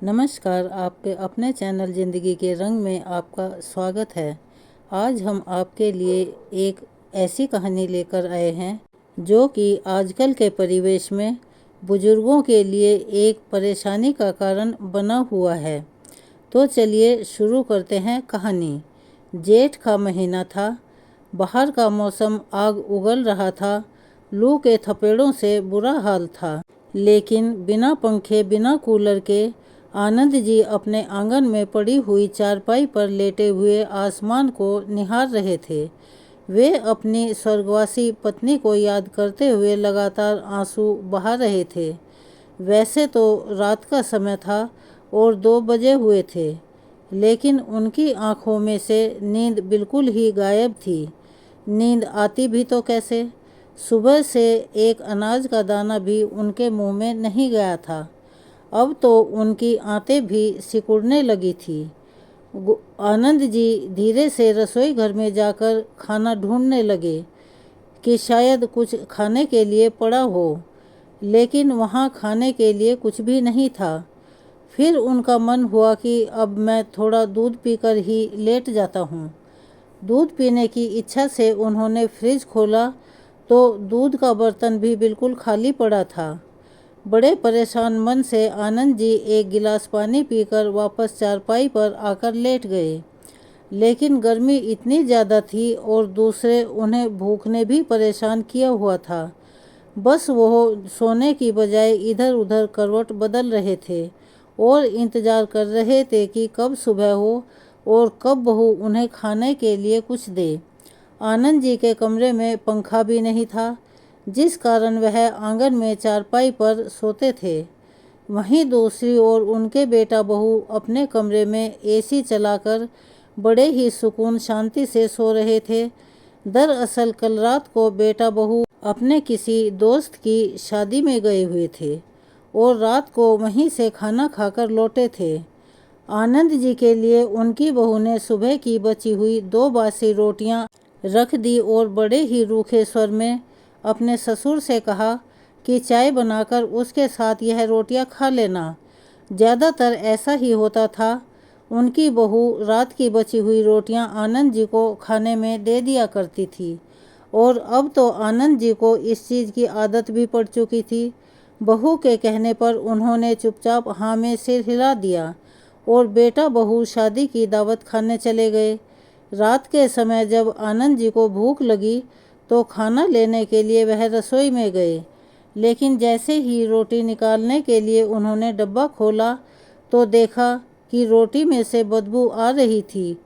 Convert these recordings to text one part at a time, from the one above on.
नमस्कार, आपके अपने चैनल ज़िंदगी के रंग में आपका स्वागत है। आज हम आपके लिए एक ऐसी कहानी लेकर आए हैं जो कि आजकल के परिवेश में बुजुर्गों के लिए एक परेशानी का कारण बना हुआ है। तो चलिए शुरू करते हैं कहानी। जेठ का महीना था। बाहर का मौसम आग उगल रहा था। लू के थपेड़ों से बुरा हाल था, लेकिन बिना पंखे बिना कूलर के आनंद जी अपने आंगन में पड़ी हुई चारपाई पर लेटे हुए आसमान को निहार रहे थे। वे अपनी स्वर्गवासी पत्नी को याद करते हुए लगातार आंसू बहा रहे थे। वैसे तो रात का समय था और 2 बजे हुए थे, लेकिन उनकी आंखों में से नींद बिल्कुल ही गायब थी। नींद आती भी तो कैसे? सुबह से एक अनाज का दाना भी उनके मुंह में नहीं गया था। अब तो उनकी आंतें भी सिकुड़ने लगी थी। आनंद जी धीरे से रसोई घर में जाकर खाना ढूंढने लगे कि शायद कुछ खाने के लिए पड़ा हो, लेकिन वहाँ खाने के लिए कुछ भी नहीं था। फिर उनका मन हुआ कि अब मैं थोड़ा दूध पीकर ही लेट जाता हूँ। दूध पीने की इच्छा से उन्होंने फ्रिज खोला तो दूध का बर्तन भी बिल्कुल खाली पड़ा था। बड़े परेशान मन से आनंद जी एक गिलास पानी पीकर वापस चारपाई पर आकर लेट गए, लेकिन गर्मी इतनी ज़्यादा थी और दूसरे उन्हें भूख ने भी परेशान किया हुआ था। बस वो सोने की बजाय इधर उधर करवट बदल रहे थे और इंतज़ार कर रहे थे कि कब सुबह हो और कब बहू उन्हें खाने के लिए कुछ दे। आनंद जी के कमरे में पंखा भी नहीं था, जिस कारण वह आंगन में चारपाई पर सोते थे। वहीं दूसरी ओर उनके बेटा बहू अपने कमरे में एसी चलाकर बड़े ही सुकून शांति से सो रहे थे। दरअसल कल रात को बेटा बहू अपने किसी दोस्त की शादी में गए हुए थे और रात को वहीं से खाना खाकर लौटे थे। आनंद जी के लिए उनकी बहू ने सुबह की बची हुई 2 बासी रोटियां रख दी और बड़े ही रूखे स्वर में अपने ससुर से कहा कि चाय बनाकर उसके साथ यह रोटियां खा लेना। ज़्यादातर ऐसा ही होता था। उनकी बहू रात की बची हुई रोटियां आनंद जी को खाने में दे दिया करती थी और अब तो आनंद जी को इस चीज़ की आदत भी पड़ चुकी थी। बहू के कहने पर उन्होंने चुपचाप हाँ में सिर हिला दिया और बेटा बहू शादी की दावत खाने चले गए। रात के समय जब आनंद जी को भूख लगी तो खाना लेने के लिए वह रसोई में गए, लेकिन जैसे ही रोटी निकालने के लिए उन्होंने डब्बा खोला तो देखा कि रोटी में से बदबू आ रही थी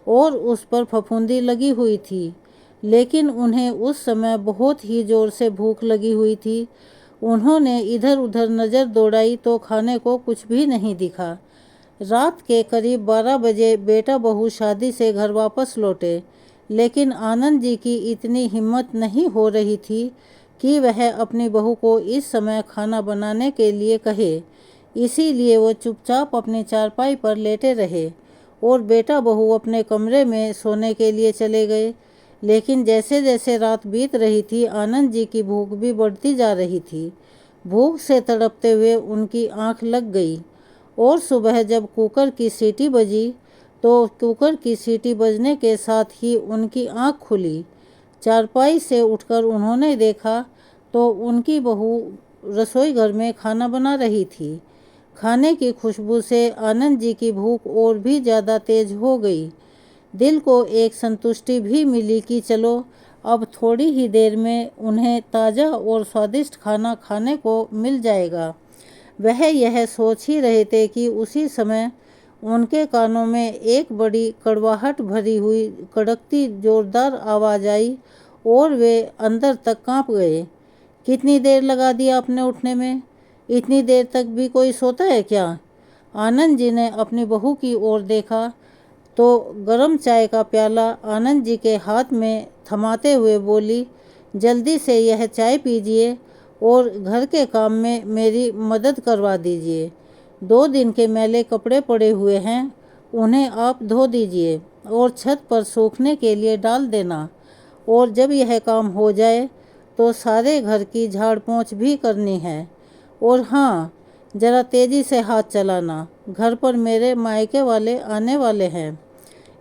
और उस पर फफूंदी लगी हुई थी। लेकिन उन्हें उस समय बहुत ही ज़ोर से भूख लगी हुई थी। उन्होंने इधर उधर नज़र दौड़ाई तो खाने को कुछ भी नहीं दिखा। रात के करीब 12 बजे बेटा बहू शादी से घर वापस लौटे, लेकिन आनंद जी की इतनी हिम्मत नहीं हो रही थी कि वह अपनी बहू को इस समय खाना बनाने के लिए कहे। इसीलिए वो चुपचाप अपनी चारपाई पर लेटे रहे और बेटा बहू अपने कमरे में सोने के लिए चले गए। लेकिन जैसे जैसे रात बीत रही थी, आनंद जी की भूख भी बढ़ती जा रही थी। भूख से तड़पते हुए उनकी आंख लग गई और सुबह जब कुकर की सीटी बजी तो कुकर की सीटी बजने के साथ ही उनकी आंख खुली। चारपाई से उठकर उन्होंने देखा तो उनकी बहू रसोई घर में खाना बना रही थी। खाने की खुशबू से आनंद जी की भूख और भी ज़्यादा तेज हो गई। दिल को एक संतुष्टि भी मिली कि चलो अब थोड़ी ही देर में उन्हें ताज़ा और स्वादिष्ट खाना खाने को मिल जाएगा। वह यह सोच ही रहे थे कि उसी समय उनके कानों में एक बड़ी कड़वाहट भरी हुई कड़कती जोरदार आवाज़ आई और वे अंदर तक कांप गए। कितनी देर लगा दी आपने उठने में? इतनी देर तक भी कोई सोता है क्या? आनंद जी ने अपनी बहू की ओर देखा तो गरम चाय का प्याला आनंद जी के हाथ में थमाते हुए बोली, जल्दी से यह चाय पीजिए और घर के काम में मेरी मदद करवा दीजिए। 2 दिन के मैले कपड़े पड़े हुए हैं, उन्हें आप धो दीजिए और छत पर सूखने के लिए डाल देना। और जब यह काम हो जाए तो सारे घर की झाड़ पोंछ भी करनी है। और हाँ, जरा तेजी से हाथ चलाना, घर पर मेरे मायके वाले आने वाले हैं,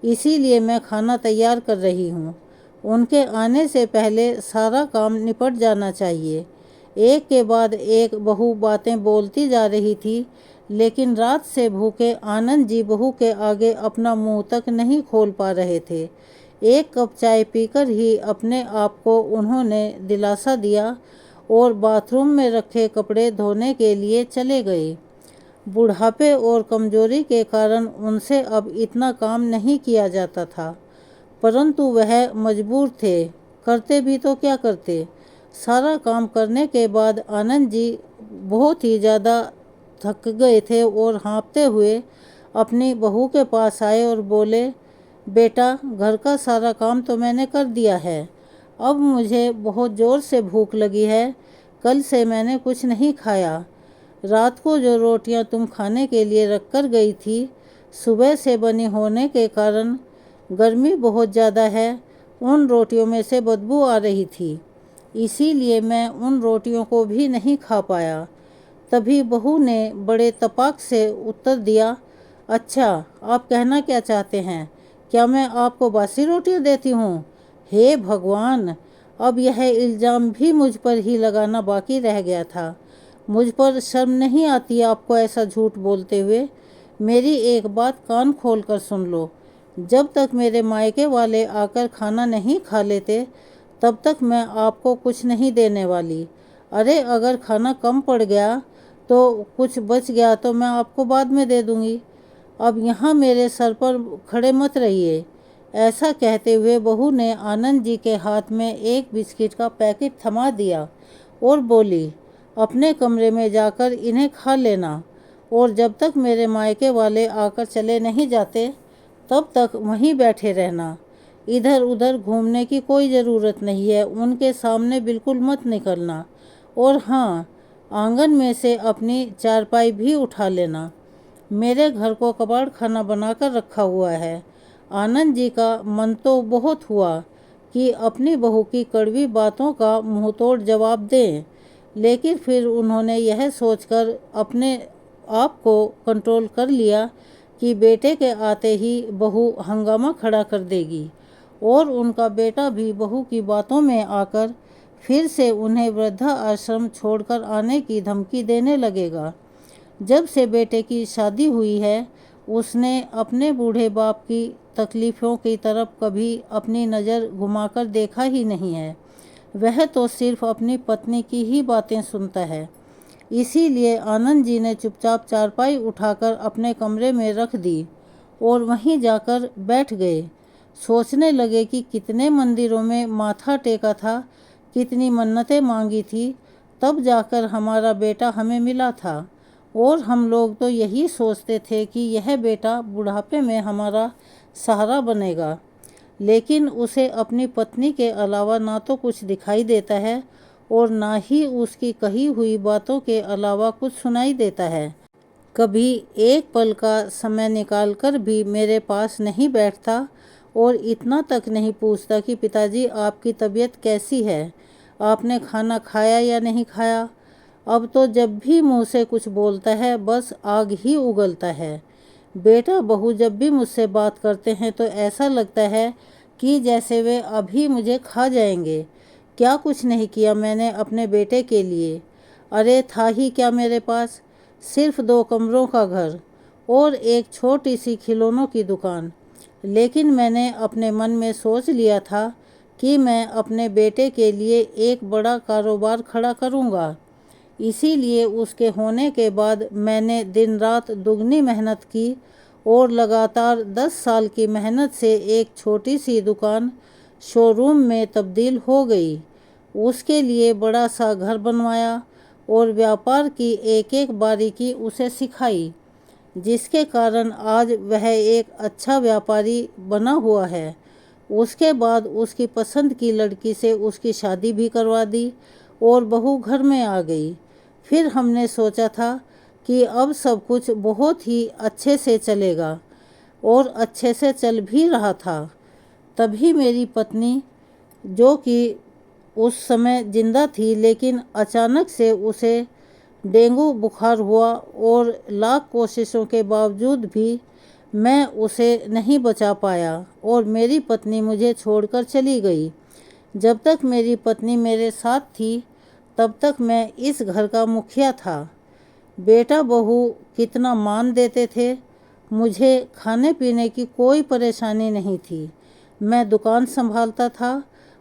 इसीलिए मैं खाना तैयार कर रही हूँ। उनके आने से पहले सारा काम निपट जाना चाहिए। एक के बाद एक बहू बातें बोलती जा रही थी, लेकिन रात से भूखे आनंद जी बहू के आगे अपना मुंह तक नहीं खोल पा रहे थे। एक कप चाय पीकर ही अपने आप को उन्होंने दिलासा दिया और बाथरूम में रखे कपड़े धोने के लिए चले गए। बुढ़ापे और कमजोरी के कारण उनसे अब इतना काम नहीं किया जाता था, परंतु वह मजबूर थे। करते भी तो क्या करते। सारा काम करने के बाद आनंद जी बहुत ही ज़्यादा थक गए थे और हाँफते हुए अपनी बहू के पास आए और बोले, बेटा, घर का सारा काम तो मैंने कर दिया है, अब मुझे बहुत ज़ोर से भूख लगी है। कल से मैंने कुछ नहीं खाया। रात को जो रोटियां तुम खाने के लिए रख कर गई थी, सुबह से बनी होने के कारण गर्मी बहुत ज़्यादा है, उन रोटियों में से बदबू आ रही थी, इसीलिए मैं उन रोटियों को भी नहीं खा पाया। तभी बहू ने बड़े तपाक से उत्तर दिया, अच्छा, आप कहना क्या चाहते हैं? क्या मैं आपको बासी रोटियां देती हूँ? हे भगवान, अब यह इल्ज़ाम भी मुझ पर ही लगाना बाकी रह गया था। मुझ पर शर्म नहीं आती आपको ऐसा झूठ बोलते हुए? मेरी एक बात कान खोल कर सुन लो, जब तक मेरे मायके वाले आकर खाना नहीं खा लेते, तब तक मैं आपको कुछ नहीं देने वाली। अरे, अगर खाना कम पड़ गया तो कुछ बच गया तो मैं आपको बाद में दे दूंगी। अब यहाँ मेरे सर पर खड़े मत रहिए। ऐसा कहते हुए बहू ने आनंद जी के हाथ में एक बिस्किट का पैकेट थमा दिया और बोली, अपने कमरे में जाकर इन्हें खा लेना, और जब तक मेरे मायके वाले आकर चले नहीं जाते तब तक वहीं बैठे रहना। इधर उधर घूमने की कोई ज़रूरत नहीं है, उनके सामने बिल्कुल मत निकलना। और हाँ, आंगन में से अपनी चारपाई भी उठा लेना। मेरे घर को कबाड़ खाना बनाकर रखा हुआ है। आनंद जी का मन तो बहुत हुआ कि अपनी बहू की कड़वी बातों का मुंहतोड़ जवाब दें, लेकिन फिर उन्होंने यह सोचकर अपने आप को कंट्रोल कर लिया कि बेटे के आते ही बहू हंगामा खड़ा कर देगी और उनका बेटा भी बहू की बातों में आकर फिर से उन्हें वृद्धा आश्रम छोड़कर आने की धमकी देने लगेगा। जब से बेटे की शादी हुई है, उसने अपने बूढ़े बाप की तकलीफ़ों की तरफ कभी अपनी नज़र घुमाकर देखा ही नहीं है। वह तो सिर्फ अपनी पत्नी की ही बातें सुनता है। इसीलिए आनंद जी ने चुपचाप चारपाई उठाकर अपने कमरे में रख दी और वहीं जाकर बैठ गए। सोचने लगे कि कितने मंदिरों में माथा टेका था, कितनी मन्नतें मांगी थी, तब जाकर हमारा बेटा हमें मिला था, और हम लोग तो यही सोचते थे कि यह बेटा बुढ़ापे में हमारा सहारा बनेगा, लेकिन उसे अपनी पत्नी के अलावा ना तो कुछ दिखाई देता है और ना ही उसकी कही हुई बातों के अलावा कुछ सुनाई देता है। कभी एक पल का समय निकालकर भी मेरे पास नहीं बैठता और इतना तक नहीं पूछता कि पिताजी, आपकी तबीयत कैसी है, आपने खाना खाया या नहीं खाया। अब तो जब भी मुंह से कुछ बोलता है बस आग ही उगलता है। बेटा बहू जब भी मुझसे बात करते हैं तो ऐसा लगता है कि जैसे वे अभी मुझे खा जाएंगे। क्या कुछ नहीं किया मैंने अपने बेटे के लिए? अरे, था ही क्या मेरे पास? सिर्फ 2 कमरों का घर और एक छोटी सी खिलौनों की दुकान। लेकिन मैंने अपने मन में सोच लिया था कि मैं अपने बेटे के लिए एक बड़ा कारोबार खड़ा करूँगा। इसीलिए उसके होने के बाद मैंने दिन रात दुगनी मेहनत की और लगातार 10 साल की मेहनत से एक छोटी सी दुकान शोरूम में तब्दील हो गई। उसके लिए बड़ा सा घर बनवाया और व्यापार की एक एक बारीकी उसे सिखाई, जिसके कारण आज वह एक अच्छा व्यापारी बना हुआ है। उसके बाद उसकी पसंद की लड़की से उसकी शादी भी करवा दी और बहू घर में आ गई। फिर हमने सोचा था कि अब सब कुछ बहुत ही अच्छे से चलेगा, और अच्छे से चल भी रहा था। तभी मेरी पत्नी, जो कि उस समय जिंदा थी लेकिन अचानक से उसे डेंगू बुखार हुआ और लाख कोशिशों के बावजूद भी मैं उसे नहीं बचा पाया और मेरी पत्नी मुझे छोड़कर चली गई। जब तक मेरी पत्नी मेरे साथ थी तब तक मैं इस घर का मुखिया था। बेटा बहू कितना मान देते थे। मुझे खाने पीने की कोई परेशानी नहीं थी। मैं दुकान संभालता था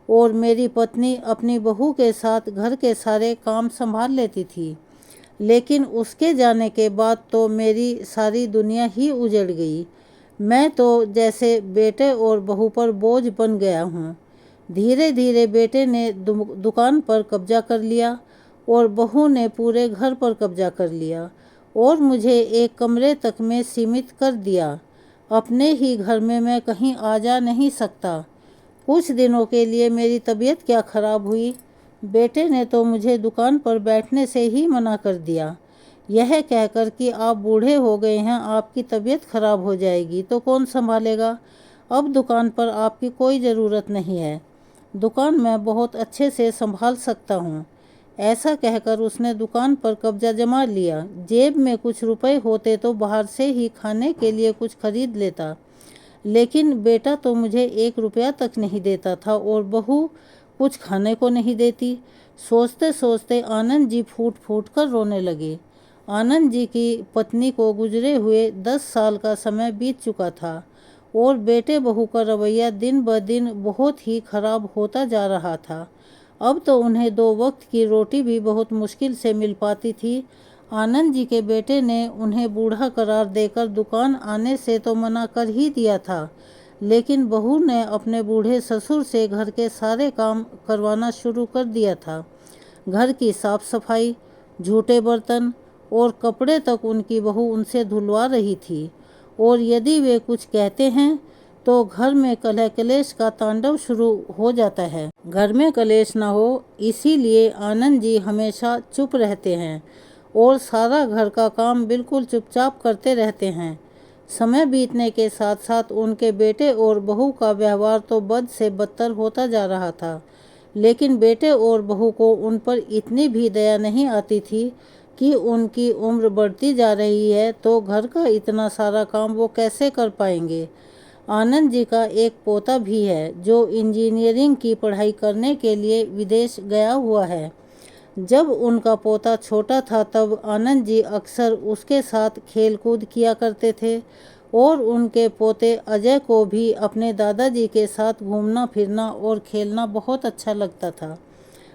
और मेरी पत्नी अपनी बहू के साथ घर के सारे काम संभाल लेती थी। लेकिन उसके जाने के बाद तो मेरी सारी दुनिया ही उजड़ गई। मैं तो जैसे बेटे और बहू पर बोझ बन गया हूँ। धीरे धीरे बेटे ने दुकान पर कब्जा कर लिया और बहू ने पूरे घर पर कब्जा कर लिया और मुझे एक कमरे तक में सीमित कर दिया। अपने ही घर में मैं कहीं आ जा नहीं सकता। कुछ दिनों के लिए मेरी तबीयत क्या खराब हुई, बेटे ने तो मुझे दुकान पर बैठने से ही मना कर दिया, यह कहकर कि आप बूढ़े हो गए हैं, आपकी तबीयत खराब हो जाएगी तो कौन संभालेगा। अब दुकान पर आपकी कोई ज़रूरत नहीं है, दुकान मैं बहुत अच्छे से संभाल सकता हूँ। ऐसा कहकर उसने दुकान पर कब्जा जमा लिया। जेब में कुछ रुपए होते तो बाहर से ही खाने के लिए कुछ खरीद लेता, लेकिन बेटा तो मुझे 1 रुपया तक नहीं देता था और बहू कुछ खाने को नहीं देती। सोचते सोचते आनंद जी फूट फूट कर रोने लगे। आनंद जी की पत्नी को गुजरे हुए 10 साल का समय बीत चुका था और बेटे बहू का रवैया दिन ब दिन बहुत ही खराब होता जा रहा था। अब तो उन्हें 2 वक्त की रोटी भी बहुत मुश्किल से मिल पाती थी। आनंद जी के बेटे ने उन्हें बूढ़ा करार देकर दुकान आने से तो मना कर ही दिया था, लेकिन बहू ने अपने बूढ़े ससुर से घर के सारे काम करवाना शुरू कर दिया था। घर की साफ सफाई, झूठे बर्तन और कपड़े तक उनकी बहू उनसे धुलवा रही थी और यदि वे कुछ कहते हैं तो घर में कलह कलेश का तांडव शुरू हो जाता है। घर में कलेश ना हो इसीलिए आनंद जी हमेशा चुप रहते हैं और सारा घर का काम बिल्कुल चुपचाप करते रहते हैं। समय बीतने के साथ साथ उनके बेटे और बहू का व्यवहार तो बद से बदतर होता जा रहा था, लेकिन बेटे और बहू को उन पर इतनी भी दया नहीं आती थी कि उनकी उम्र बढ़ती जा रही है तो घर का इतना सारा काम वो कैसे कर पाएंगे। आनंद जी का एक पोता भी है जो इंजीनियरिंग की पढ़ाई करने के लिए विदेश गया हुआ है। जब उनका पोता छोटा था तब आनंद जी अक्सर उसके साथ खेल कूद किया करते थे और उनके पोते अजय को भी अपने दादाजी के साथ घूमना फिरना और खेलना बहुत अच्छा लगता था।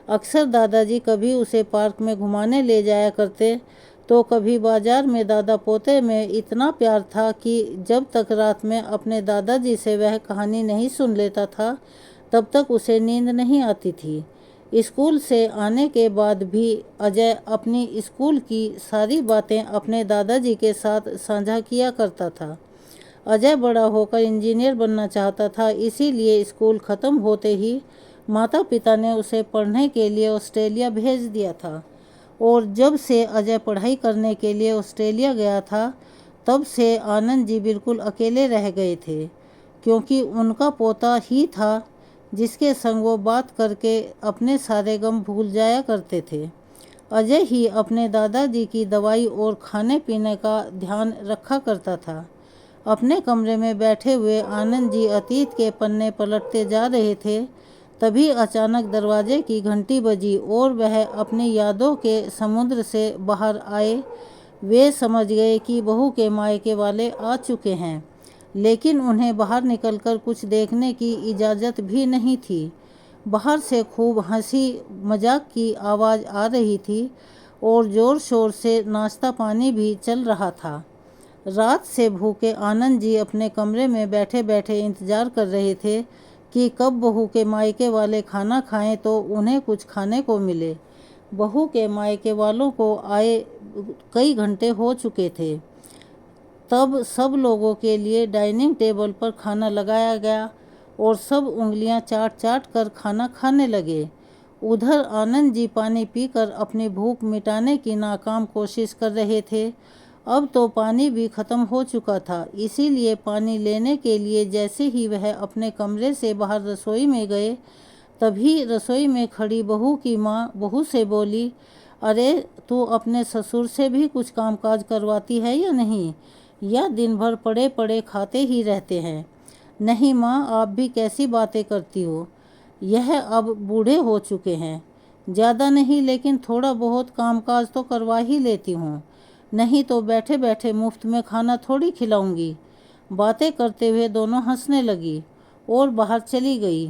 अक्सर दादाजी कभी उसे पार्क में घुमाने ले जाया करते तो कभी बाजार में। दादा पोते में इतना प्यार था कि जब तक रात में अपने दादाजी से वह कहानी नहीं सुन लेता था तब तक उसे नींद नहीं आती थी। स्कूल से आने के बाद भी अजय अपनी स्कूल की सारी बातें अपने दादाजी के साथ साझा किया करता था। अजय बड़ा होकर इंजीनियर बनना चाहता था, इसीलिए स्कूल ख़त्म होते ही माता पिता ने उसे पढ़ने के लिए ऑस्ट्रेलिया भेज दिया था और जब से अजय पढ़ाई करने के लिए ऑस्ट्रेलिया गया था तब से आनंद जी बिल्कुल अकेले रह गए थे, क्योंकि उनका पोता ही था जिसके संग वो बात करके अपने सारे गम भूल जाया करते थे। अजय ही अपने दादाजी की दवाई और खाने पीने का ध्यान रखा करता था। अपने कमरे में बैठे हुए आनंद जी अतीत के पन्ने पलटते जा रहे थे, तभी अचानक दरवाजे की घंटी बजी और वह अपनी यादों के समुद्र से बाहर आए। वे समझ गए कि बहू के मायके वाले आ चुके हैं, लेकिन उन्हें बाहर निकलकर कुछ देखने की इजाज़त भी नहीं थी। बाहर से खूब हंसी मजाक की आवाज़ आ रही थी और ज़ोर शोर से नाश्ता पानी भी चल रहा था। रात से भूखे आनंद जी अपने कमरे में बैठे बैठे इंतज़ार कर रहे थे कि कब बहू के मायके वाले खाना खाएं तो उन्हें कुछ खाने को मिले। बहू के मायके वालों को आए कई घंटे हो चुके थे। तब सब लोगों के लिए डाइनिंग टेबल पर खाना लगाया गया और सब उंगलियां चाट चाट कर खाना खाने लगे। उधर आनंद जी पानी पीकर अपनी भूख मिटाने की नाकाम कोशिश कर रहे थे। अब तो पानी भी ख़त्म हो चुका था, इसीलिए पानी लेने के लिए जैसे ही वह अपने कमरे से बाहर रसोई में गए, तभी रसोई में खड़ी बहू की माँ बहू से बोली, अरे तू अपने ससुर से भी कुछ कामकाज करवाती है या नहीं, या दिन भर पड़े पड़े खाते ही रहते हैं। नहीं माँ, आप भी कैसी बातें करती हो। यह अब बूढ़े हो चुके हैं। ज़्यादा नहीं, लेकिन थोड़ा बहुत कामकाज तो करवा ही लेती हूँ। नहीं तो बैठे बैठे मुफ्त में खाना थोड़ी खिलाऊंगी। बातें करते हुए दोनों हंसने लगी और बाहर चली गई।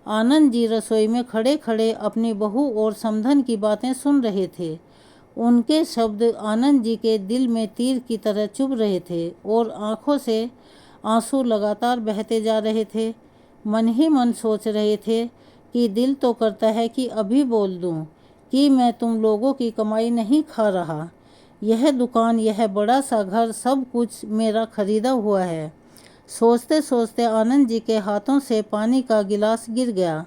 आनंद जी रसोई में खड़े खड़े अपनी बहू और समधन की बातें सुन रहे थे। उनके शब्द आनंद जी के दिल में तीर की तरह चुभ रहे थे और आंखों से आंसू लगातार बहते जा रहे थे। मन ही मन सोच रहे थे कि दिल तो करता है कि अभी बोल दूं कि मैं तुम लोगों की कमाई नहीं खा रहा। यह दुकान, यह बड़ा सा घर, सब कुछ मेरा खरीदा हुआ है। सोचते सोचते आनंद जी के हाथों से पानी का गिलास गिर गया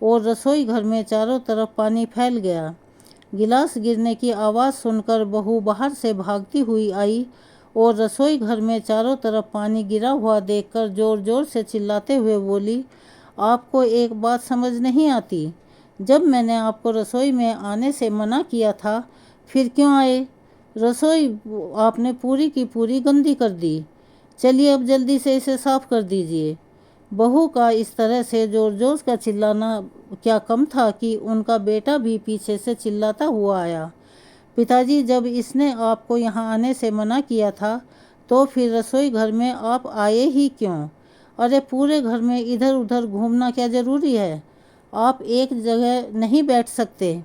और रसोई घर में चारों तरफ पानी फैल गया। गिलास गिरने की आवाज़ सुनकर बहू बाहर से भागती हुई आई और रसोई घर में चारों तरफ पानी गिरा हुआ देखकर जोर जोर से चिल्लाते हुए बोली, आपको एक बात समझ नहीं आती। जब मैंने आपको रसोई में आने से मना किया था, फिर क्यों आए। रसोई आपने पूरी की पूरी गंदी कर दी। चलिए अब जल्दी से इसे साफ कर दीजिए। बहू का इस तरह से जोर जोर का चिल्लाना क्या कम था कि उनका बेटा भी पीछे से चिल्लाता हुआ आया, पिताजी, जब इसने आपको यहाँ आने से मना किया था तो फिर रसोई घर में आप आए ही क्यों। अरे पूरे घर में इधर उधर घूमना क्या ज़रूरी है। आप एक जगह नहीं बैठ सकते।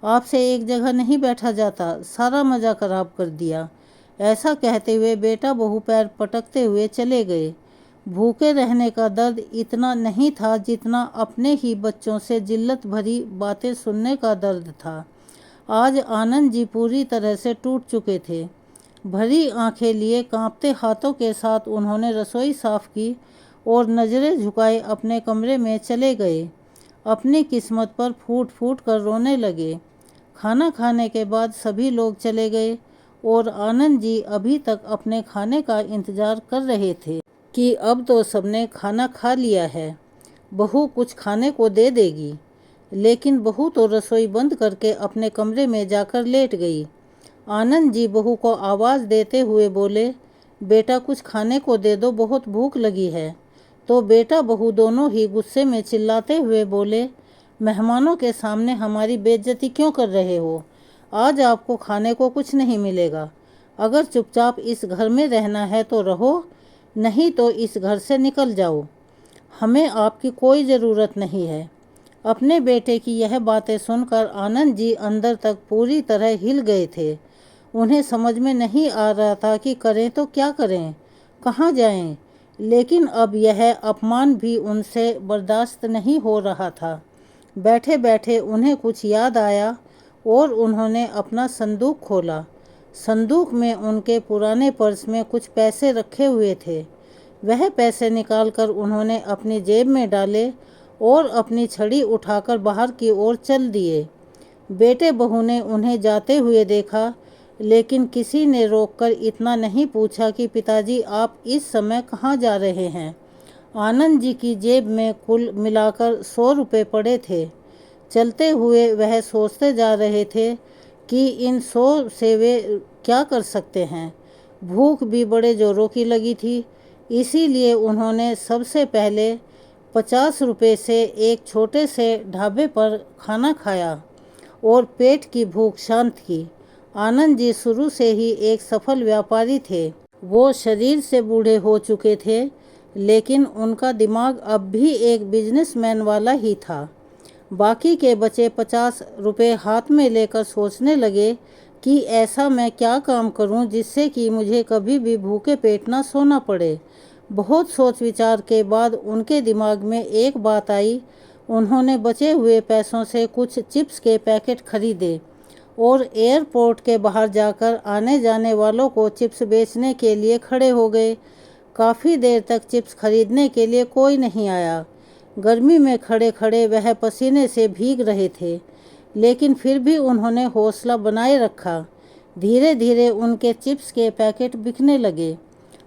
आपसे एक जगह नहीं बैठा जाता। सारा मज़ा खराब कर दिया। ऐसा कहते हुए बेटा बहू पैर पटकते हुए चले गए। भूखे रहने का दर्द इतना नहीं था जितना अपने ही बच्चों से जिल्लत भरी बातें सुनने का दर्द था। आज आनंद जी पूरी तरह से टूट चुके थे। भरी आंखें लिए कांपते हाथों के साथ उन्होंने रसोई साफ की और नज़रें झुकाए अपने कमरे में चले गए। अपनी किस्मत पर फूट फूट कर रोने लगे। खाना खाने के बाद सभी लोग चले गए और आनंद जी अभी तक अपने खाने का इंतज़ार कर रहे थे कि अब तो सबने खाना खा लिया है, बहू कुछ खाने को दे देगी। लेकिन बहू तो रसोई बंद करके अपने कमरे में जाकर लेट गई। आनंद जी बहू को आवाज़ देते हुए बोले, बेटा कुछ खाने को दे दो, बहुत भूख लगी है। तो बेटा बहू दोनों ही गुस्से में चिल्लाते हुए बोले, मेहमानों के सामने हमारी बेइज्जती क्यों कर रहे हो। आज आपको खाने को कुछ नहीं मिलेगा। अगर चुपचाप इस घर में रहना है तो रहो, नहीं तो इस घर से निकल जाओ। हमें आपकी कोई ज़रूरत नहीं है। अपने बेटे की यह बातें सुनकर आनंद जी अंदर तक पूरी तरह हिल गए थे। उन्हें समझ में नहीं आ रहा था कि करें तो क्या करें, कहाँ जाएं। लेकिन अब यह अपमान भी उनसे बर्दाश्त नहीं हो रहा था। बैठे बैठे उन्हें कुछ याद आया और उन्होंने अपना संदूक खोला। संदूक में उनके पुराने पर्स में कुछ पैसे रखे हुए थे। वह पैसे निकालकर उन्होंने अपनी जेब में डाले और अपनी छड़ी उठाकर बाहर की ओर चल दिए। बेटे बहू ने उन्हें जाते हुए देखा, लेकिन किसी ने रोककर इतना नहीं पूछा कि पिताजी आप इस समय कहाँ जा रहे हैं। आनंद जी की जेब में कुल मिलाकर 100 रुपये पड़े थे। चलते हुए वह सोचते जा रहे थे कि इन 100 से वे क्या कर सकते हैं। भूख भी बड़े जोरों की लगी थी, इसीलिए उन्होंने सबसे पहले 50 रुपये से एक छोटे से ढाबे पर खाना खाया और पेट की भूख शांत की। आनंद जी शुरू से ही एक सफल व्यापारी थे। वो शरीर से बूढ़े हो चुके थे, लेकिन उनका दिमाग अब भी एक बिजनेसमैन वाला ही था। बाकी के बचे 50 रुपये हाथ में लेकर सोचने लगे कि ऐसा मैं क्या काम करूं जिससे कि मुझे कभी भी भूखे पेट ना सोना पड़े। बहुत सोच विचार के बाद उनके दिमाग में एक बात आई। उन्होंने बचे हुए पैसों से कुछ चिप्स के पैकेट खरीदे और एयरपोर्ट के बाहर जाकर आने जाने वालों को चिप्स बेचने के लिए खड़े हो गए। काफ़ी देर तक चिप्स खरीदने के लिए कोई नहीं आया। गर्मी में खड़े खड़े वह पसीने से भीग रहे थे, लेकिन फिर भी उन्होंने हौसला बनाए रखा। धीरे धीरे उनके चिप्स के पैकेट बिकने लगे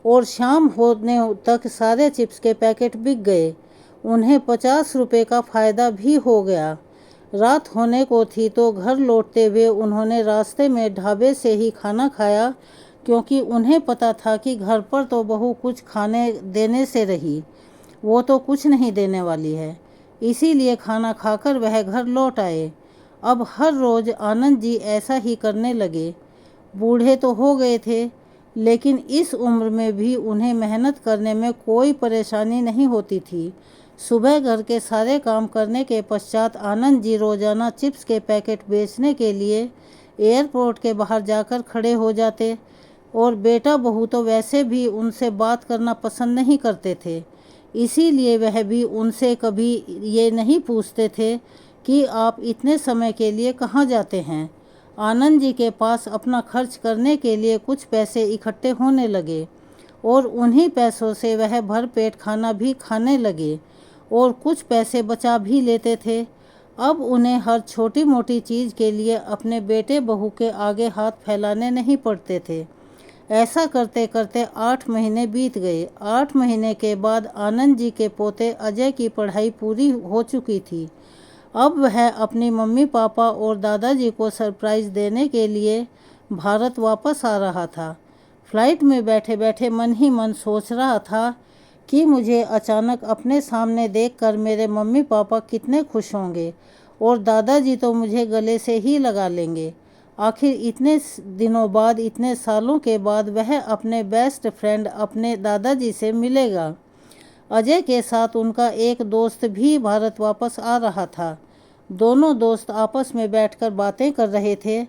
और शाम होने तक सारे चिप्स के पैकेट बिक गए। उन्हें 50 रुपये का फ़ायदा भी हो गया। रात होने को थी तो घर लौटते हुए उन्होंने रास्ते में ढाबे से ही खाना खाया, क्योंकि उन्हें पता था कि घर पर तो बहू कुछ खाने देने से रही, वो तो कुछ नहीं देने वाली है। इसीलिए खाना खाकर वह घर लौट आए। अब हर रोज़ आनंद जी ऐसा ही करने लगे। बूढ़े तो हो गए थे, लेकिन इस उम्र में भी उन्हें मेहनत करने में कोई परेशानी नहीं होती थी। सुबह घर के सारे काम करने के पश्चात आनंद जी रोज़ाना चिप्स के पैकेट बेचने के लिए एयरपोर्ट के बाहर जाकर खड़े हो जाते, और बेटा बहू तो वैसे भी उनसे बात करना पसंद नहीं करते थे। इसीलिए वह भी उनसे कभी ये नहीं पूछते थे कि आप इतने समय के लिए कहाँ जाते हैं। आनंद जी के पास अपना खर्च करने के लिए कुछ पैसे इकट्ठे होने लगे, और उन्हीं पैसों से वह भरपेट खाना भी खाने लगे और कुछ पैसे बचा भी लेते थे। अब उन्हें हर छोटी मोटी चीज़ के लिए अपने बेटे बहू के आगे हाथ फैलाने नहीं पड़ते थे। ऐसा करते करते 8 महीने बीत गए। 8 महीने के बाद आनंद जी के पोते अजय की पढ़ाई पूरी हो चुकी थी। अब वह अपनी मम्मी पापा और दादाजी को सरप्राइज़ देने के लिए भारत वापस आ रहा था। फ्लाइट में बैठे बैठे मन ही मन सोच रहा था कि मुझे अचानक अपने सामने देखकर मेरे मम्मी पापा कितने खुश होंगे, और दादाजी तो मुझे गले से ही लगा लेंगे। आखिर इतने दिनों बाद, इतने सालों के बाद वह अपने बेस्ट फ्रेंड अपने दादाजी से मिलेगा। अजय के साथ उनका एक दोस्त भी भारत वापस आ रहा था। दोनों दोस्त आपस में बैठकर बातें कर रहे थे।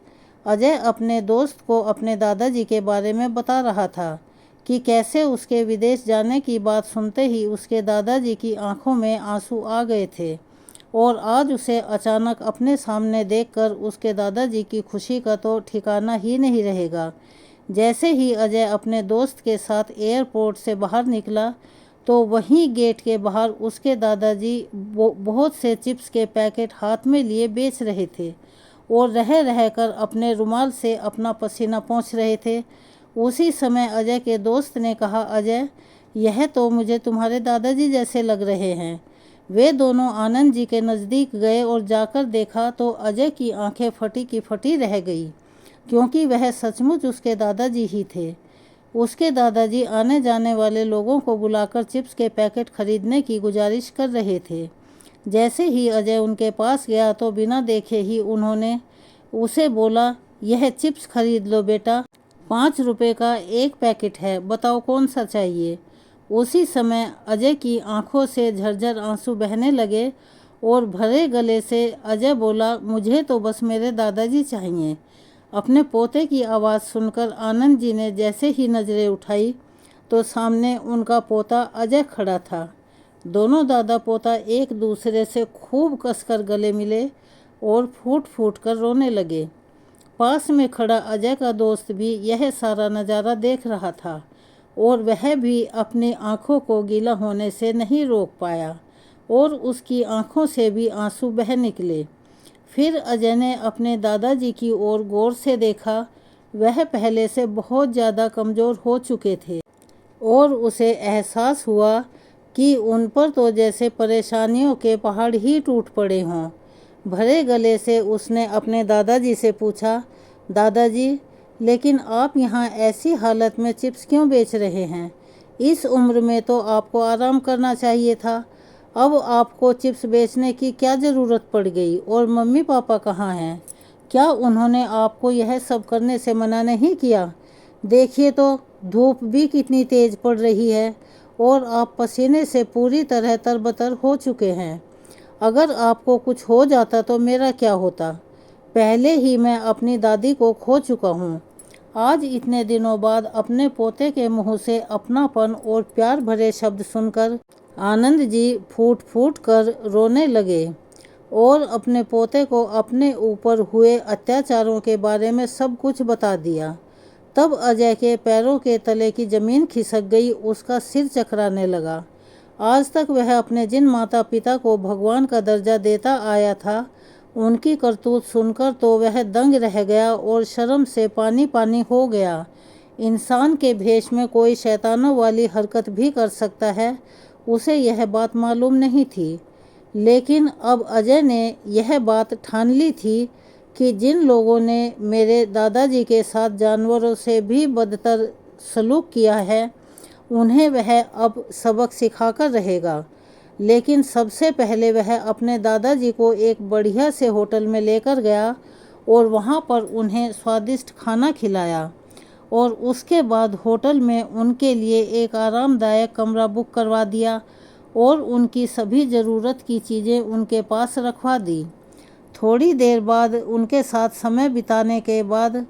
अजय अपने दोस्त को अपने दादाजी के बारे में बता रहा था कि कैसे उसके विदेश जाने की बात सुनते ही उसके दादाजी की आंखों में आंसू आ गए थे, और आज उसे अचानक अपने सामने देखकर उसके दादाजी की खुशी का तो ठिकाना ही नहीं रहेगा। जैसे ही अजय अपने दोस्त के साथ एयरपोर्ट से बाहर निकला, तो वहीं गेट के बाहर उसके दादाजी बहुत से चिप्स के पैकेट हाथ में लिए बेच रहे थे, और रह रहकर अपने रुमाल से अपना पसीना पोंछ रहे थे। उसी समय अजय के दोस्त ने कहा, अजय, यह तो मुझे तुम्हारे दादाजी जैसे लग रहे हैं। वे दोनों आनंद जी के नज़दीक गए और जाकर देखा तो अजय की आंखें फटी की फटी रह गई, क्योंकि वह सचमुच उसके दादाजी ही थे। उसके दादाजी आने जाने वाले लोगों को बुलाकर चिप्स के पैकेट खरीदने की गुजारिश कर रहे थे। जैसे ही अजय उनके पास गया तो बिना देखे ही उन्होंने उसे बोला, यह चिप्स खरीद लो बेटा, 5 रुपए का एक पैकेट है, बताओ कौन सा चाहिए। उसी समय अजय की आंखों से झरझर आंसू बहने लगे, और भरे गले से अजय बोला, मुझे तो बस मेरे दादाजी चाहिए। अपने पोते की आवाज़ सुनकर आनंद जी ने जैसे ही नज़रें उठाई तो सामने उनका पोता अजय खड़ा था। दोनों दादा पोता एक दूसरे से खूब कसकर गले मिले और फूट फूट कर रोने लगे। पास में खड़ा अजय का दोस्त भी यह सारा नज़ारा देख रहा था, और वह भी अपनी आंखों को गीला होने से नहीं रोक पाया, और उसकी आंखों से भी आंसू बह निकले। फिर अजय ने अपने दादाजी की ओर गौर से देखा। वह पहले से बहुत ज़्यादा कमज़ोर हो चुके थे, और उसे एहसास हुआ कि उन पर तो जैसे परेशानियों के पहाड़ ही टूट पड़े हों। भरे गले से उसने अपने दादाजी से पूछा, दादाजी, लेकिन आप यहाँ ऐसी हालत में चिप्स क्यों बेच रहे हैं? इस उम्र में तो आपको आराम करना चाहिए था। अब आपको चिप्स बेचने की क्या ज़रूरत पड़ गई? और मम्मी पापा कहाँ हैं? क्या उन्होंने आपको यह सब करने से मना नहीं किया? देखिए तो धूप भी कितनी तेज़ पड़ रही है, और आप पसीने से पूरी तरह तरबतर हो चुके हैं। अगर आपको कुछ हो जाता तो मेरा क्या होता? पहले ही मैं अपनी दादी को खो चुका हूँ। आज इतने दिनों बाद अपने पोते के मुंह से अपनापन और प्यार भरे शब्द सुनकर आनंद जी फूट फूट कर रोने लगे, और अपने पोते को अपने ऊपर हुए अत्याचारों के बारे में सब कुछ बता दिया। तब अजय के पैरों के तले की ज़मीन खिसक गई, उसका सिर चकराने लगा। आज तक वह अपने जिन माता पिता को भगवान का दर्जा देता आया था, उनकी करतूत सुनकर तो वह दंग रह गया और शर्म से पानी पानी हो गया। इंसान के भेष में कोई शैतानों वाली हरकत भी कर सकता है, उसे यह बात मालूम नहीं थी। लेकिन अब अजय ने यह बात ठान ली थी कि जिन लोगों ने मेरे दादाजी के साथ जानवरों से भी बदतर सलूक किया है उन्हें वह अब सबक सिखाकर रहेगा। लेकिन सबसे पहले वह अपने दादाजी को एक बढ़िया से होटल में लेकर गया और वहाँ पर उन्हें स्वादिष्ट खाना खिलाया और उसके बाद होटल में उनके लिए एक आरामदायक कमरा बुक करवा दिया और उनकी सभी ज़रूरत की चीज़ें उनके पास रखवा दी। थोड़ी देर बाद उनके साथ समय बिताने के बाद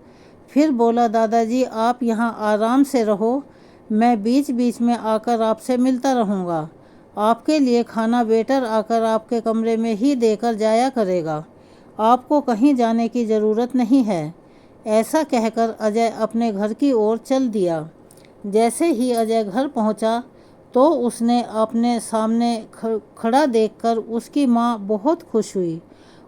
फिर बोला, दादाजी आप यहाँ आराम से रहो, मैं बीच बीच में आकर आपसे मिलता रहूँगा। आपके लिए खाना वेटर आकर आपके कमरे में ही देकर जाया करेगा, आपको कहीं जाने की ज़रूरत नहीं है। ऐसा कहकर अजय अपने घर की ओर चल दिया। जैसे ही अजय घर पहुंचा तो उसने अपने सामने खड़ा देखकर उसकी माँ बहुत खुश हुई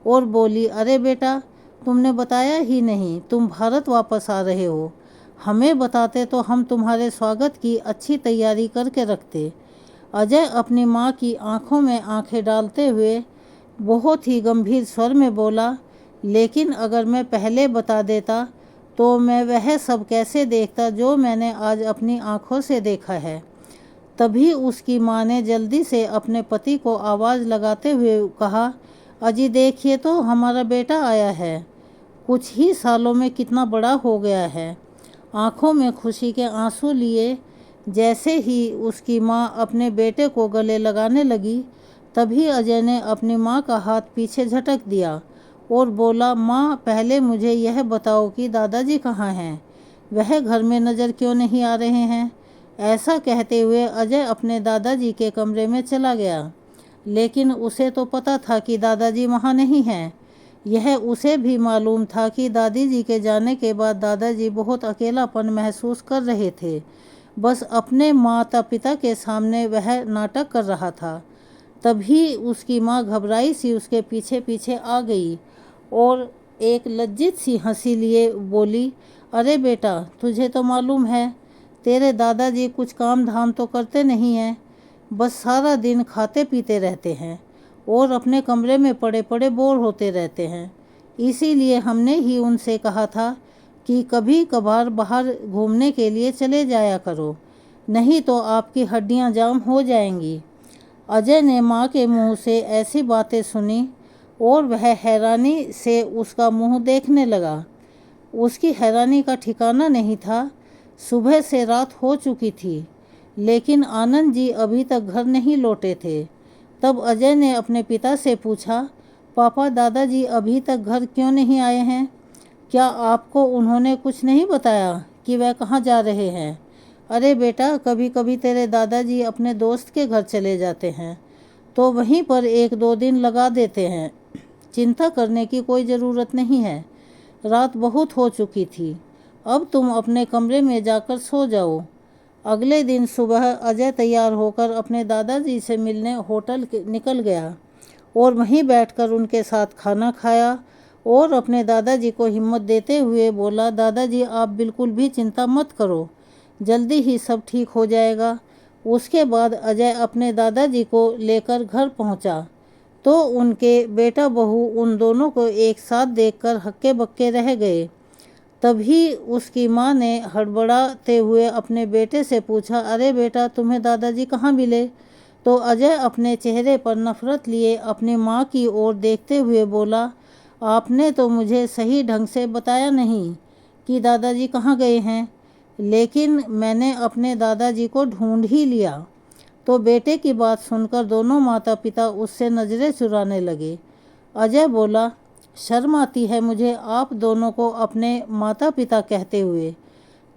और बोली, अरे बेटा तुमने बताया ही नहीं, तुम भारत वापस आ रहे हो। हमें बताते तो हम तुम्हारे स्वागत की अच्छी तैयारी करके रखते। अजय अपनी माँ की आंखों में आंखें डालते हुए बहुत ही गंभीर स्वर में बोला, लेकिन अगर मैं पहले बता देता तो मैं वह सब कैसे देखता जो मैंने आज अपनी आंखों से देखा है। तभी उसकी माँ ने जल्दी से अपने पति को आवाज़ लगाते हुए कहा, अजी देखिए तो हमारा बेटा आया है, कुछ ही सालों में कितना बड़ा हो गया है। आंखों में खुशी के आंसू लिए जैसे ही उसकी माँ अपने बेटे को गले लगाने लगी तभी अजय ने अपनी माँ का हाथ पीछे झटक दिया और बोला, माँ पहले मुझे यह बताओ कि दादाजी कहाँ हैं, वह घर में नज़र क्यों नहीं आ रहे हैं। ऐसा कहते हुए अजय अपने दादाजी के कमरे में चला गया, लेकिन उसे तो पता था कि दादाजी वहाँ नहीं हैं। यह उसे भी मालूम था कि दादी जी के जाने के बाद दादाजी बहुत अकेलापन महसूस कर रहे थे। बस अपने माता पिता के सामने वह नाटक कर रहा था। तभी उसकी माँ घबराई सी उसके पीछे पीछे आ गई और एक लज्जित सी हंसी लिए बोली, अरे बेटा तुझे तो मालूम है तेरे दादाजी कुछ काम धाम तो करते नहीं हैं, बस सारा दिन खाते पीते रहते हैं और अपने कमरे में पड़े पड़े बोर होते रहते हैं। इसीलिए हमने ही उनसे कहा था कि कभी कभार बाहर घूमने के लिए चले जाया करो, नहीं तो आपकी हड्डियां जाम हो जाएंगी। अजय ने माँ के मुंह से ऐसी बातें सुनी और वह हैरानी से उसका मुंह देखने लगा। उसकी हैरानी का ठिकाना नहीं था। सुबह से रात हो चुकी थी, लेकिन आनंद जी अभी तक घर नहीं लौटे थे। तब अजय ने अपने पिता से पूछा, पापा दादाजी अभी तक घर क्यों नहीं आए हैं? क्या आपको उन्होंने कुछ नहीं बताया कि वह कहाँ जा रहे हैं? अरे बेटा कभी कभी तेरे दादाजी अपने दोस्त के घर चले जाते हैं तो वहीं पर एक दो दिन लगा देते हैं, चिंता करने की कोई ज़रूरत नहीं है। रात बहुत हो चुकी थी, अब तुम अपने कमरे में जाकर सो जाओ। अगले दिन सुबह अजय तैयार होकर अपने दादाजी से मिलने होटल निकल गया और वहीं बैठकर उनके साथ खाना खाया और अपने दादाजी को हिम्मत देते हुए बोला, दादाजी आप बिल्कुल भी चिंता मत करो, जल्दी ही सब ठीक हो जाएगा। उसके बाद अजय अपने दादाजी को लेकर घर पहुंचा तो उनके बेटा बहू उन दोनों को एक साथ देखकर हक्के बक्के रह गए। तभी उसकी माँ ने हड़बड़ाते हुए अपने बेटे से पूछा, अरे बेटा तुम्हें दादाजी कहाँ मिले? तो अजय अपने चेहरे पर नफरत लिए अपनी माँ की ओर देखते हुए बोला, आपने तो मुझे सही ढंग से बताया नहीं कि दादाजी कहाँ गए हैं, लेकिन मैंने अपने दादाजी को ढूंढ ही लिया। तो बेटे की बात सुनकर दोनों माता पिता उससे नज़रें चुराने लगे। अजय बोला, शर्म आती है मुझे आप दोनों को अपने माता पिता कहते हुए।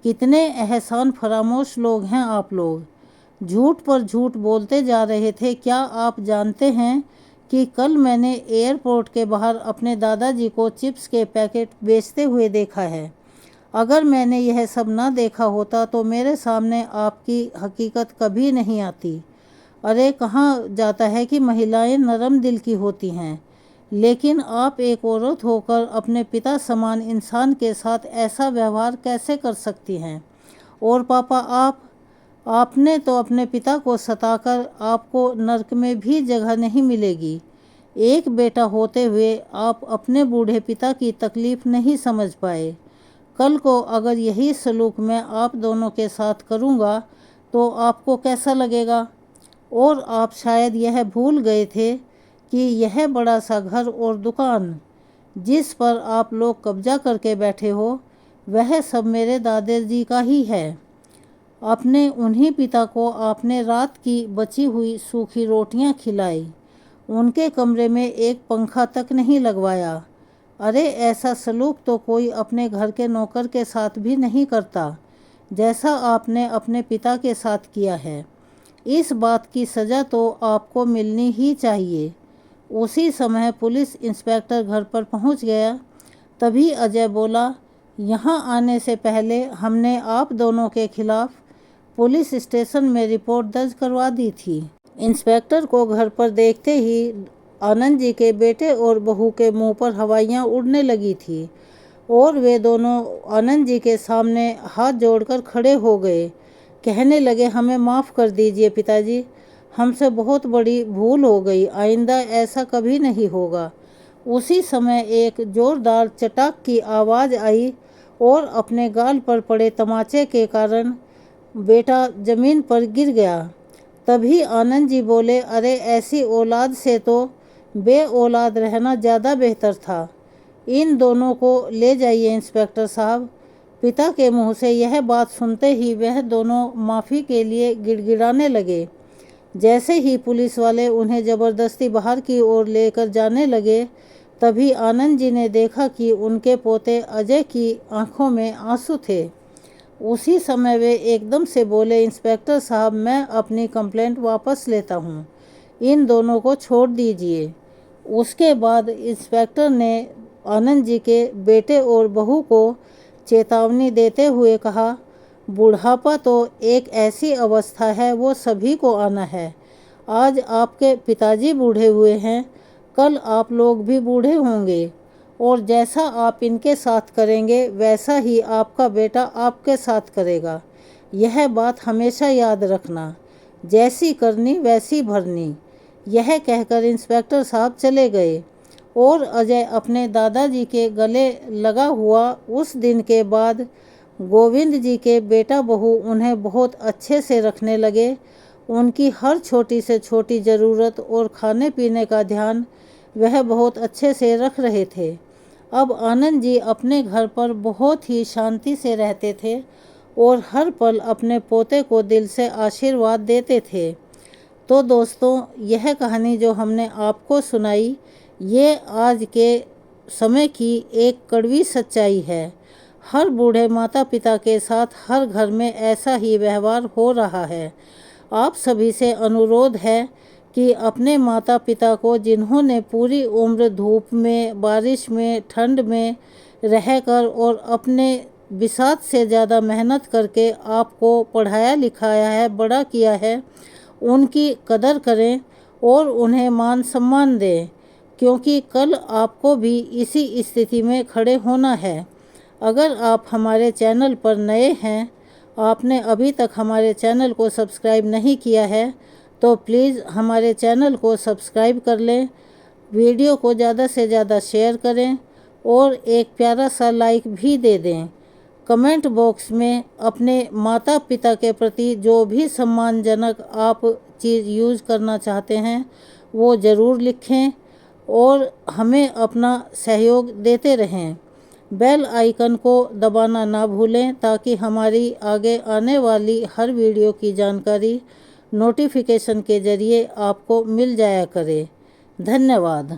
कितने एहसान फरामोश लोग हैं आप लोग। झूठ पर झूठ बोलते जा रहे थे। क्या आप जानते हैं कि कल मैंने एयरपोर्ट के बाहर अपने दादाजी को चिप्स के पैकेट बेचते हुए देखा है। अगर मैंने यह सब ना देखा होता तो मेरे सामने आपकी हकीकत कभी नहीं आती। अरे कहाँ जाता है कि महिलाएं नरम दिल की होती हैं, लेकिन आप एक औरत होकर अपने पिता समान इंसान के साथ ऐसा व्यवहार कैसे कर सकती हैं? और पापा आपने तो अपने पिता को सताकर आपको नर्क में भी जगह नहीं मिलेगी। एक बेटा होते हुए आप अपने बूढ़े पिता की तकलीफ़ नहीं समझ पाए। कल को अगर यही सलूक मैं आप दोनों के साथ करूँगा तो आपको कैसा लगेगा? और आप शायद यह भूल गए थे कि यह बड़ा सा घर और दुकान जिस पर आप लोग कब्जा करके बैठे हो, वह सब मेरे दादाजी का ही है। अपने उन्हीं पिता को आपने रात की बची हुई सूखी रोटियां खिलाई, उनके कमरे में एक पंखा तक नहीं लगवाया। अरे ऐसा सलूक तो कोई अपने घर के नौकर के साथ भी नहीं करता, जैसा आपने अपने पिता के साथ किया है। इस बात की सज़ा तो आपको मिलनी ही चाहिए। उसी समय पुलिस इंस्पेक्टर घर पर पहुंच गया। तभी अजय बोला, यहाँ आने से पहले हमने आप दोनों के खिलाफ पुलिस स्टेशन में रिपोर्ट दर्ज करवा दी थी। इंस्पेक्टर को घर पर देखते ही आनंद जी के बेटे और बहू के मुंह पर हवाइयाँ उड़ने लगी थी और वे दोनों आनंद जी के सामने हाथ जोड़कर खड़े हो गए। कहने लगे, हमें माफ़ कर दीजिए पिताजी, हमसे बहुत बड़ी भूल हो गई, आइंदा ऐसा कभी नहीं होगा। उसी समय एक ज़ोरदार चटाक की आवाज़ आई और अपने गाल पर पड़े तमाचे के कारण बेटा ज़मीन पर गिर गया। तभी आनंद जी बोले, अरे ऐसी औलाद से तो बे औलाद रहना ज़्यादा बेहतर था। इन दोनों को ले जाइए इंस्पेक्टर साहब। पिता के मुंह से यह बात सुनते ही वह दोनों माफ़ी के लिए गिड़गिड़ाने लगे। जैसे ही पुलिस वाले उन्हें ज़बरदस्ती बाहर की ओर लेकर जाने लगे, तभी आनंद जी ने देखा कि उनके पोते अजय की आंखों में आंसू थे। उसी समय वे एकदम से बोले, इंस्पेक्टर साहब, मैं अपनी कंप्लेंट वापस लेता हूँ, इन दोनों को छोड़ दीजिए। उसके बाद इंस्पेक्टर ने आनंद जी के बेटे और बहू को चेतावनी देते हुए कहा, बुढ़ापा तो एक ऐसी अवस्था है, वो सभी को आना है। आज आपके पिताजी बूढ़े हुए हैं, कल आप लोग भी बूढ़े होंगे और जैसा आप इनके साथ करेंगे वैसा ही आपका बेटा आपके साथ करेगा। यह बात हमेशा याद रखना, जैसी करनी वैसी भरनी। यह कहकर इंस्पेक्टर साहब चले गए और अजय अपने दादाजी के गले लगा हुआ। उस दिन के बाद गोविंद जी के बेटा बहू उन्हें बहुत अच्छे से रखने लगे। उनकी हर छोटी से छोटी ज़रूरत और खाने पीने का ध्यान वह बहुत अच्छे से रख रहे थे। अब आनंद जी अपने घर पर बहुत ही शांति से रहते थे और हर पल अपने पोते को दिल से आशीर्वाद देते थे। तो दोस्तों, यह कहानी जो हमने आपको सुनाई, ये आज के समय की एक कड़वी सच्चाई है। हर बूढ़े माता पिता के साथ हर घर में ऐसा ही व्यवहार हो रहा है। आप सभी से अनुरोध है कि अपने माता पिता को, जिन्होंने पूरी उम्र धूप में, बारिश में, ठंड में रहकर और अपने बिसात से ज़्यादा मेहनत करके आपको पढ़ाया लिखाया है, बड़ा किया है, उनकी कदर करें और उन्हें मान सम्मान दें, क्योंकि कल आपको भी इसी स्थिति में खड़े होना है। अगर आप हमारे चैनल पर नए हैं, आपने अभी तक हमारे चैनल को सब्सक्राइब नहीं किया है, तो प्लीज़ हमारे चैनल को सब्सक्राइब कर लें, वीडियो को ज़्यादा से ज़्यादा शेयर करें और एक प्यारा सा लाइक भी दे दें। कमेंट बॉक्स में अपने माता पिता के प्रति जो भी सम्मानजनक आप चीज़ यूज़ करना चाहते हैं वो ज़रूर लिखें और हमें अपना सहयोग देते रहें। बेल आइकन को दबाना ना भूलें ताकि हमारी आगे आने वाली हर वीडियो की जानकारी नोटिफिकेशन के ज़रिए आपको मिल जाया करे। धन्यवाद।